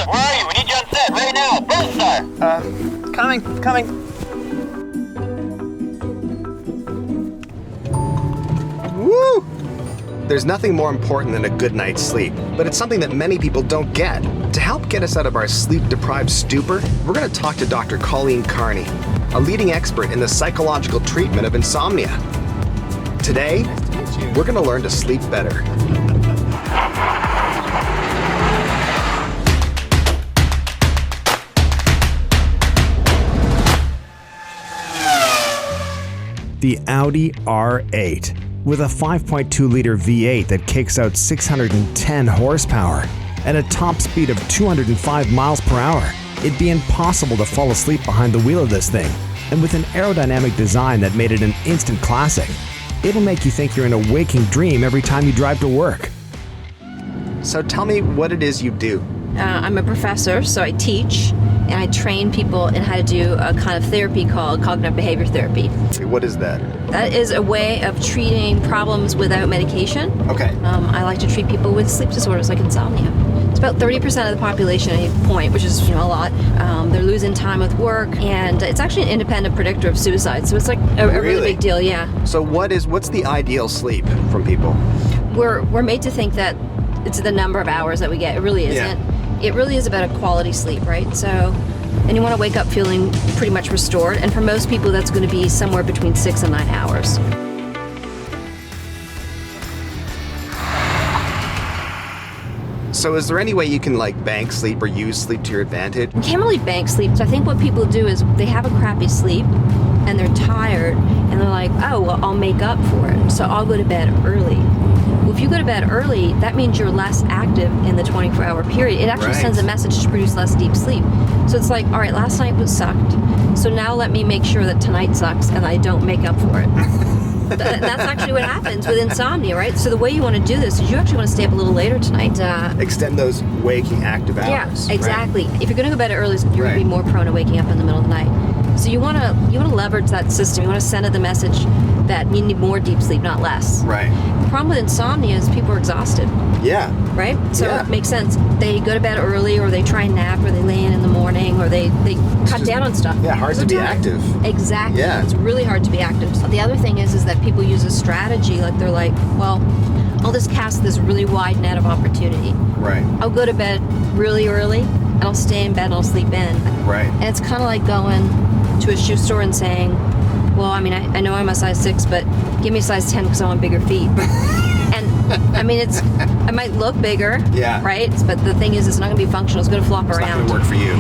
Brittlestar, where are you? We need you on set right now. Brittlestar. Coming. Woo! There's nothing more important than a good night's sleep, but it's something that many people don't get. To help get us out of our sleep-deprived stupor, we're going to talk to Dr. Colleen Carney, a leading expert in the psychological treatment of insomnia. Today, we're going to learn to sleep better. The Audi R8, with a 5.2-liter V8 that kicks out 610 horsepower and a top speed of 205 miles per hour. It'd be impossible to fall asleep behind the wheel of this thing. And with an aerodynamic design that made it an instant classic, it'll make you think you're in a waking dream every time you drive to work. So tell me what it is you do. I'm a professor, so I teach, and I train people in how to do a kind of therapy called cognitive behavior therapy. What is that? That is a way of treating problems without medication. Okay. I like to treat people with sleep disorders like insomnia. It's about 30% of the population at any point, which is a lot. They're losing time with work, and it's actually an independent predictor of suicide. So it's like a really big deal, yeah. So what's the ideal sleep from people? We're made to think that it's the number of hours that we get. It really isn't. Yeah. It really is about a quality sleep, right? So, and you want to wake up feeling pretty much restored. And for most people, that's going to be somewhere between 6 and 9 hours. So is there any way you can bank sleep or use sleep to your advantage? You can't really bank sleep. So I think what people do is they have a crappy sleep and they're tired and they're like, oh, well, I'll make up for it. So I'll go to bed early. Well, if you go to bed early, that means you're less active in the 24-hour period. It actually sends a message to produce less deep sleep. So it's like, all right, last night was sucked. So now let me make sure that tonight sucks and I don't make up for it. That's actually what happens with insomnia, right? So the way you want to do this is you actually want to stay up a little later tonight. Extend those waking active hours. Yeah, exactly. Right? If you're going to go to bed early, you're going to be more prone to waking up in the middle of the night. So you want to leverage that system. You want to send it the message that you need more deep sleep, not less. Right. The problem with insomnia is people are exhausted. Yeah. Right? So it makes sense. They go to bed early, or they try and nap, or they lay in the morning, or they cut down on stuff. Yeah, hard to be active. Exactly. Yeah. It's really hard to be active. So the other thing is that people use a strategy, like they're like, well, I'll just cast this really wide net of opportunity. Right. I'll go to bed really early, and I'll stay in bed and I'll sleep in. Right. And it's kind of like going to a shoe store and saying, well, I mean, I know I'm a size 6, but give me a size 10 because I want bigger feet. And I mean, I might look bigger, right? But the thing is, it's not going to be functional. It's going to flop around. It's not going to work for you.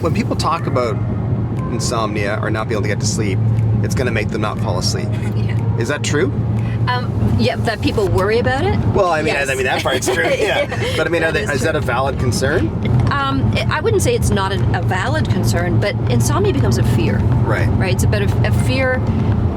When people talk about insomnia or not being able to get to sleep, it's going to make them not fall asleep. Yeah. Is that true? Yeah, that people worry about it? Well, I mean, yes. I mean that part's true. Yeah. But I mean, is that a valid concern? I wouldn't say it's not a valid concern, but insomnia becomes a fear. Right. Right. It's about a fear.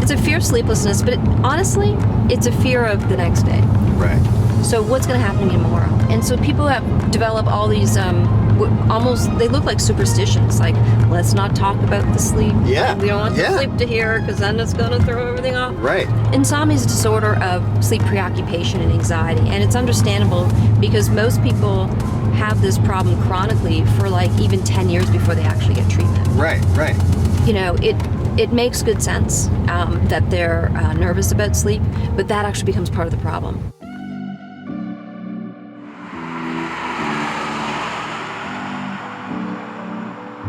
It's a fear of sleeplessness, but honestly, it's a fear of the next day. Right. So what's going to happen to me tomorrow? And so people have developed all these they look like superstitions, like let's not talk about the sleep. Yeah. We don't want the sleep to hear because then it's going to throw everything off. Right. Insomnia is a disorder of sleep preoccupation and anxiety, and it's understandable because most people have this problem chronically for even 10 years before they actually get treatment. Right. Right. You know, it makes good sense that they're nervous about sleep, but that actually becomes part of the problem.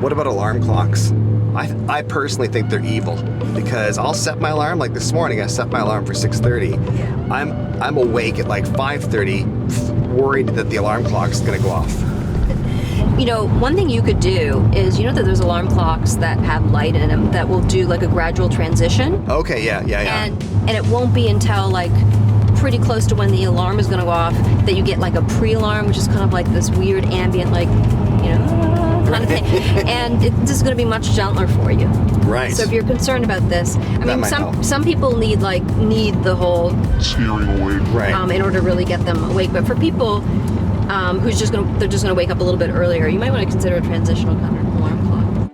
What about alarm clocks? I personally think they're evil because I'll set my alarm. Like this morning, I set my alarm for 6:30. Yeah. I'm awake at 5:30, worried that the alarm clock's going to go off. You know, one thing you could do is, you know that there's alarm clocks that have light in them that will do a gradual transition. Okay, yeah. And it won't be until pretty close to when the alarm is going to go off that you get a pre-alarm, which is kind of this weird ambient kind of thing. And this is going to be much gentler for you. Right. So if you're concerned about this, I mean, some people need the whole scaring awake, in order to really get them awake. But for people they're just going to wake up a little bit earlier, you might want to consider a transitional kind of alarm clock.